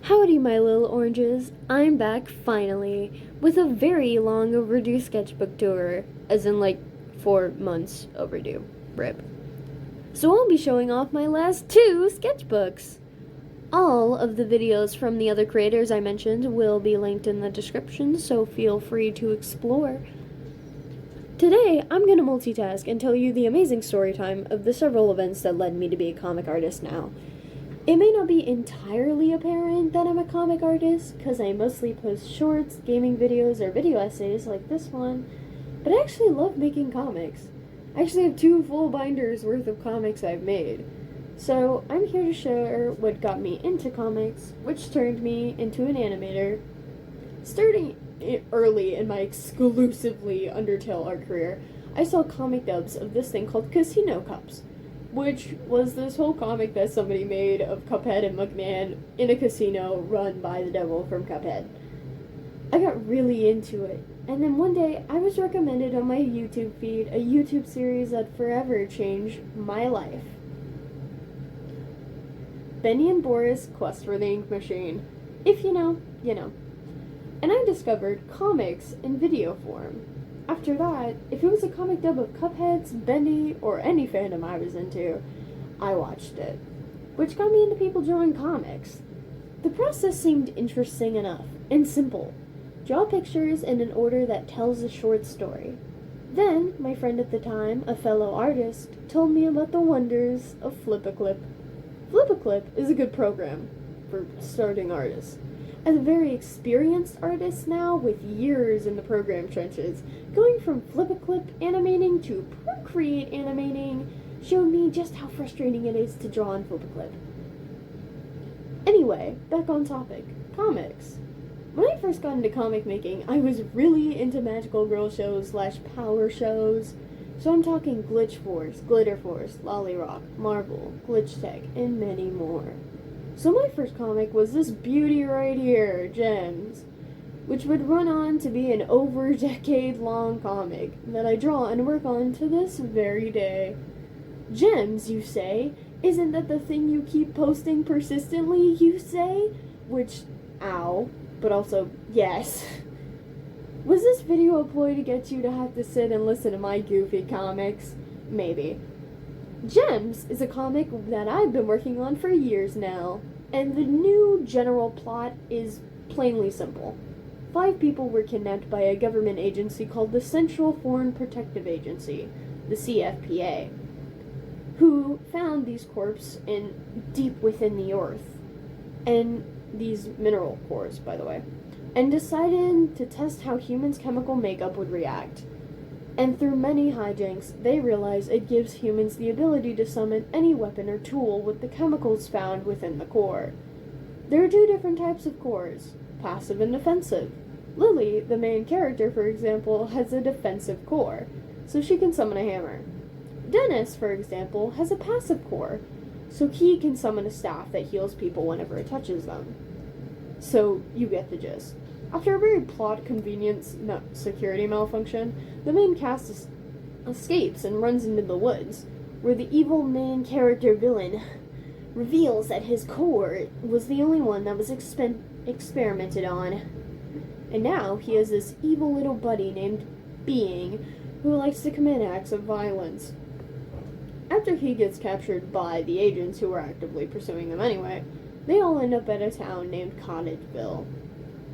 Howdy, my little oranges. I'm back finally with a very long overdue sketchbook tour, as in like 4 months overdue. Rip. So I'll be showing off my last two sketchbooks. All of the videos from the other creators I mentioned will be linked in the description, so feel free to explore. Today, I'm going to multitask and tell you the amazing story time of the several events that led me to be a comic artist now. It may not be entirely apparent that I'm a comic artist, because I mostly post shorts, gaming videos, or video essays like this one, but I actually love making comics. I actually have 2 full binders worth of comics I've made. So I'm here to share what got me into comics, which turned me into an animator. Starting early in my exclusively Undertale art career, I saw comic dubs of this thing called Casino Cups, which was this whole comic that somebody made of Cuphead and McMahon in a casino run by the devil from Cuphead. I got really into it, and then one day I was recommended on my YouTube feed a YouTube series that forever changed my life. Benny and Boris Quest for the Ink Machine. If you know, you know. And I discovered comics in video form. After that, if it was a comic dub of Cuphead's, Bendy, or any fandom I was into, I watched it, which got me into people drawing comics. The process seemed interesting enough, and simple. Draw pictures in an order that tells a short story. Then, my friend at the time, a fellow artist, told me about the wonders of Flip-A-Clip. Flip-A-Clip is a good program for starting artists. As a very experienced artist now, with years in the program trenches, going from Flip-A-Clip animating to Procreate animating showed me just how frustrating it is to draw on Flip-A-Clip. Anyway, back on topic. Comics. When I first got into comic making, I was really into magical girl shows / power shows. So I'm talking Glitch Force, Glitter Force, Lollyrock, Marvel, Glitch Tech, and many more. So my first comic was this beauty right here, Gems, which would run on to be an over decade-long comic that I draw and work on to this very day. Gems, you say? Isn't that the thing you keep posting persistently, you say? Which, ow, but also, yes. Was this video a ploy to get you to have to sit and listen to my goofy comics? Maybe. Gems is a comic that I've been working on for years now, and the new general plot is plainly simple. 5 people were kidnapped by a government agency called the Central Foreign Protective Agency, the CFPA, who found these corpses deep within the earth, and these mineral cores, by the way, and decided to test how humans' chemical makeup would react. And through many hijinks, they realize it gives humans the ability to summon any weapon or tool with the chemicals found within the core. There are 2 different types of cores, passive and defensive. Lily, the main character, for example, has a defensive core, so she can summon a hammer. Dennis, for example, has a passive core, so he can summon a staff that heals people whenever it touches them. So, you get the gist. After a very plot convenience security malfunction, the main cast escapes and runs into the woods, where the evil main character villain reveals that his core was the only one that was experimented on. And now he has this evil little buddy named Being, who likes to commit acts of violence. After he gets captured by the agents who are actively pursuing them anyway, they all end up at a town named Cottageville.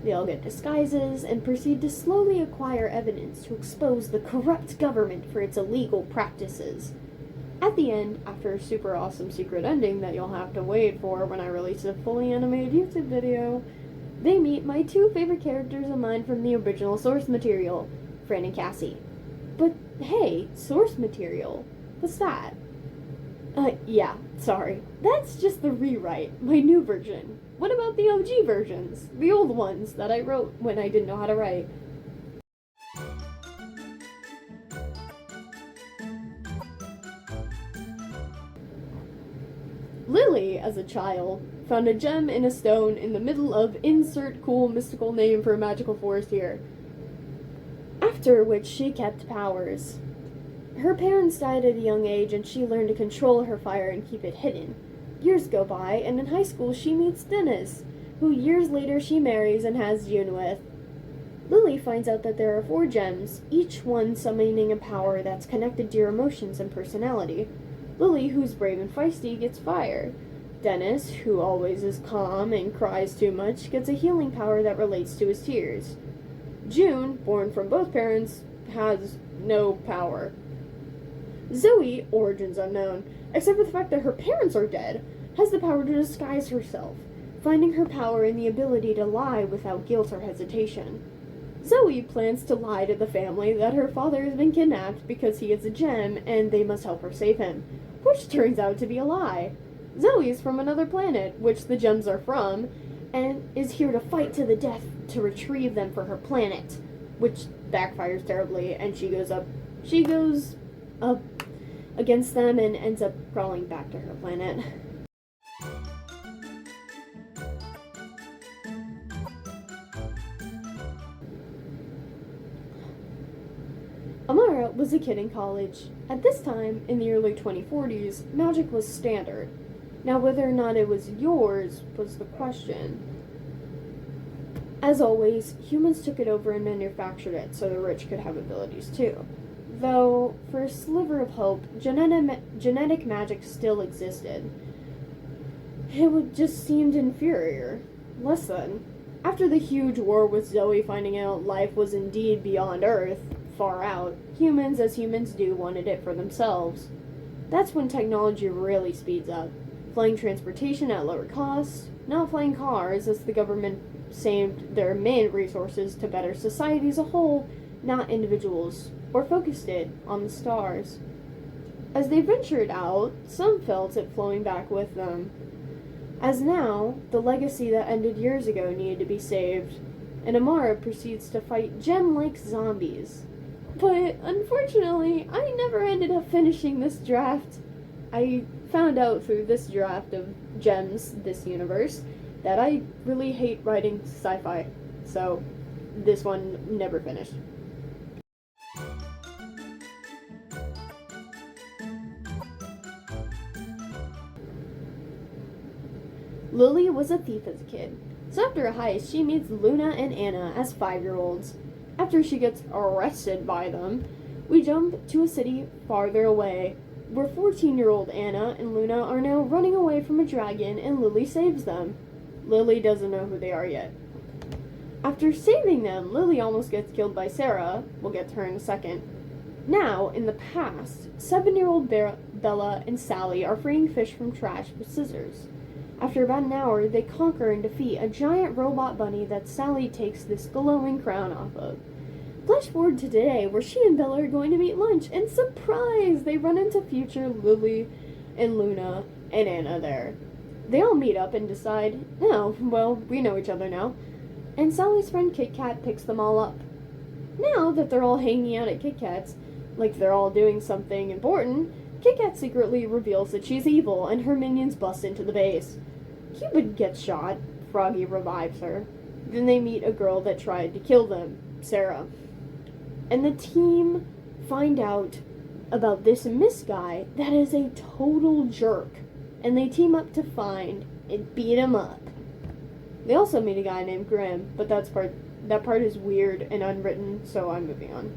They all get disguises and proceed to slowly acquire evidence to expose the corrupt government for its illegal practices. At the end, after a super awesome secret ending that you'll have to wait for when I release a fully animated YouTube video, they meet my 2 favorite characters of mine from the original source material, Fran and Cassie. But hey, source material? What's that? Yeah, sorry. That's just the rewrite, my new version. What about the OG versions? The old ones that I wrote when I didn't know how to write? Lily, as a child, found a gem in a stone in the middle of insert cool mystical name for a magical forest here. After which she kept powers. Her parents died at a young age and she learned to control her fire and keep it hidden. Years go by, and in high school she meets Dennis, who years later she marries and has June with. Lily finds out that there are 4 gems, each one summoning a power that's connected to your emotions and personality. Lily, who's brave and feisty, gets fire. Dennis, who always is calm and cries too much, gets a healing power that relates to his tears. June, born from both parents, has no power. Zoe, origins unknown, except for the fact that her parents are dead, has the power to disguise herself, finding her power in the ability to lie without guilt or hesitation. Zoe plans to lie to the family that her father has been kidnapped because he is a gem and they must help her save him, which turns out to be a lie. Zoe's from another planet, which the gems are from, and is here to fight to the death to retrieve them for her planet, which backfires terribly, and she goes up against them and ends up crawling back to her planet. Amara was a kid in college. At this time, in the early 2040s, magic was standard. Now, whether or not it was yours was the question. As always, humans took it over and manufactured it so the rich could have abilities too. Though, for a sliver of hope, genetic magic still existed. It just seemed inferior. Less than. After the huge war with Zoe finding out life was indeed beyond Earth, far out, humans, as humans do, wanted it for themselves. That's when technology really speeds up. Flying transportation at lower cost, not flying cars as the government saved their main resources to better society as a whole, not individuals, or focused it on the stars. As they ventured out, some felt it flowing back with them. As now, the legacy that ended years ago needed to be saved, and Amara proceeds to fight gem-like zombies. But unfortunately, I never ended up finishing this draft. I found out through this draft of Gems, this universe, that I really hate writing sci-fi, so this one never finished. Lily was a thief as a kid, so after a heist, she meets Luna and Anna as 5-year-olds. After she gets arrested by them, we jump to a city farther away, where 14-year-old Anna and Luna are now running away from a dragon and Lily saves them. Lily doesn't know who they are yet. After saving them, Lily almost gets killed by Sarah. We'll get to her in a second. Now, in the past, 7-year-old Bella and Sally are freeing fish from trash with scissors. After about an hour, they conquer and defeat a giant robot bunny that Sally takes this glowing crown off of. Flash forward to today, where she and Bella are going to meet lunch, and surprise! They run into future Lily and Luna and Anna there. They all meet up and decide, oh, well, we know each other now. And Sally's friend Kit Kat picks them all up. Now that they're all hanging out at Kit Kat's, like they're all doing something important, Kit Kat secretly reveals that she's evil, and her minions bust into the base. Cupid gets shot. Froggy revives her. Then they meet a girl that tried to kill them, Sarah. And the team find out about this Miss guy that is a total jerk. And they team up to find and beat him up. They also meet a guy named Grimm, but that part is weird and unwritten, so I'm moving on.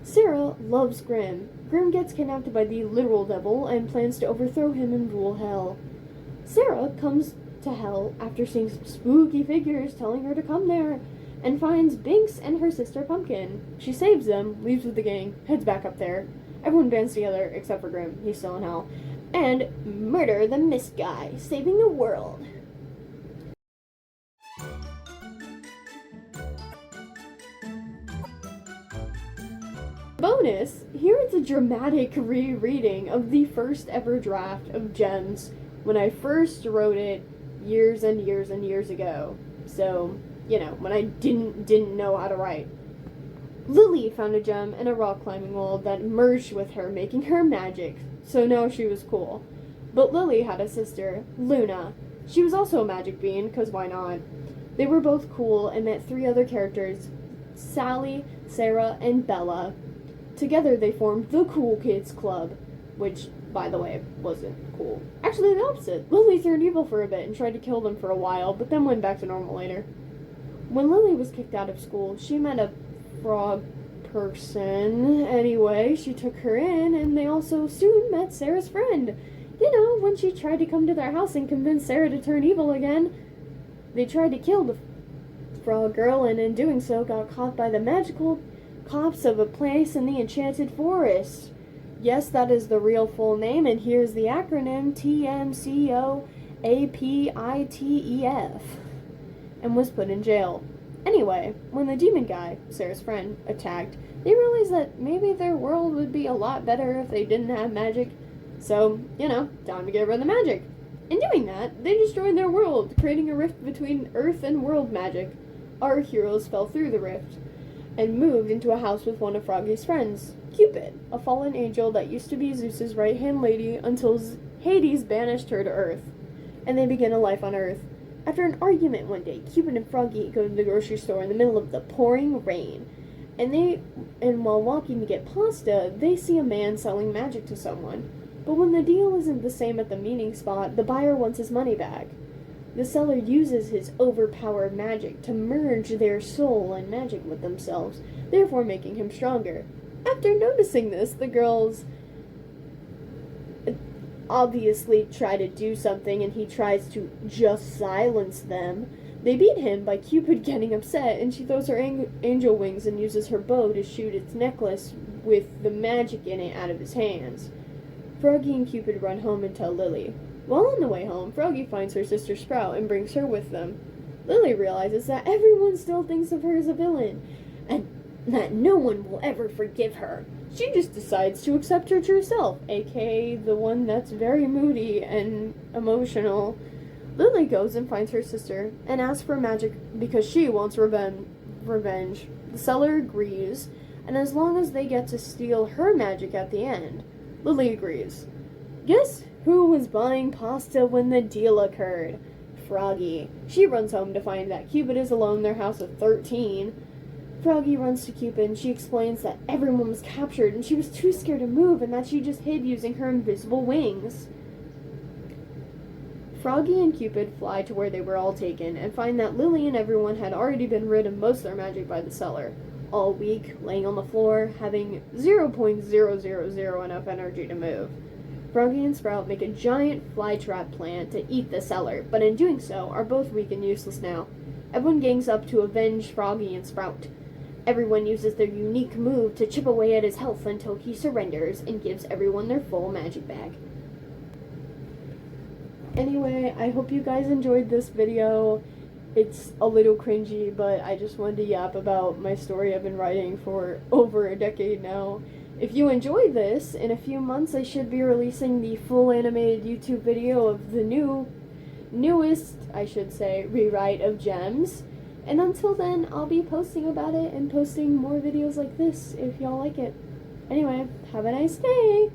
Sarah loves Grimm. Grimm gets kidnapped by the literal devil and plans to overthrow him and rule hell. Sarah comes to hell after seeing some spooky figures telling her to come there, and finds Binks and her sister Pumpkin. She saves them, leaves with the gang, heads back up there. Everyone bands together except for Grimm, he's still in hell, and murder the Mist guy, saving the world. Bonus, here is a dramatic rereading of the first ever draft of Gems when I first wrote it years and years and years ago. So, you know, when I didn't know how to write. Lily found a gem in a rock climbing wall that merged with her, making her magic, so now she was cool. But Lily had a sister, Luna. She was also a magic bean, because why not? They were both cool and met 3 other characters, Sally, Sarah, and Bella. Together they formed the Cool Kids Club, which by the way, wasn't cool. Actually, the opposite. Lily turned evil for a bit and tried to kill them for a while, but then went back to normal later. When Lily was kicked out of school, she met a frog person. Anyway, she took her in, and they also soon met Sarah's friend. You know, when she tried to come to their house and convince Sarah to turn evil again, they tried to kill the frog girl, and in doing so got caught by the magical cops of a place in the Enchanted Forest. Yes, that is the real full name, and here's the acronym TMCOAPITEF, and was put in jail. Anyway, when the demon guy, Sarah's friend, attacked, they realized that maybe their world would be a lot better if they didn't have magic. So, you know, time to get rid of the magic. In doing that, they destroyed their world, creating a rift between Earth and world magic. Our heroes fell through the rift and moved into a house with one of Froggy's friends, Cupid, a fallen angel that used to be Zeus's right-hand lady until Hades banished her to Earth, and they began a life on Earth. After an argument one day, Cupid and Froggy go to the grocery store in the middle of the pouring rain, and while walking to get pasta, they see a man selling magic to someone. But when the deal isn't the same at the meeting spot, the buyer wants his money back. The seller uses his overpowered magic to merge their soul and magic with themselves, therefore making him stronger. After noticing this, the girls obviously try to do something, and he tries to just silence them. They beat him by Cupid getting upset, and she throws her angel wings and uses her bow to shoot its necklace with the magic in it out of his hands. Froggy and Cupid run home and tell Lily. While on the way home, Froggy finds her sister Sprout and brings her with them. Lily realizes that everyone still thinks of her as a villain, and that no one will ever forgive her. She just decides to accept her true self, aka the one that's very moody and emotional. Lily goes and finds her sister and asks for magic because she wants revenge. The seller agrees, and as long as they get to steal her magic at the end, Lily agrees. Guess who was buying pasta when the deal occurred? Froggy. She runs home to find that Cupid is alone in their house of 13. Froggy runs to Cupid and she explains that everyone was captured and she was too scared to move and that she just hid using her invisible wings. Froggy and Cupid fly to where they were all taken and find that Lily and everyone had already been rid of most of their magic by the seller. All weak, laying on the floor, having 0.000 enough energy to move. Froggy and Sprout make a giant flytrap plan to eat the seller, but in doing so are both weak and useless now. Everyone gangs up to avenge Froggy and Sprout. Everyone uses their unique move to chip away at his health until he surrenders and gives everyone their full magic bag. Anyway, I hope you guys enjoyed this video. It's a little cringy, but I just wanted to yap about my story I've been writing for over a decade now. If you enjoy this, in a few months I should be releasing the full animated YouTube video of the newest, rewrite of Gems. And until then, I'll be posting about it and posting more videos like this if y'all like it. Anyway, have a nice day!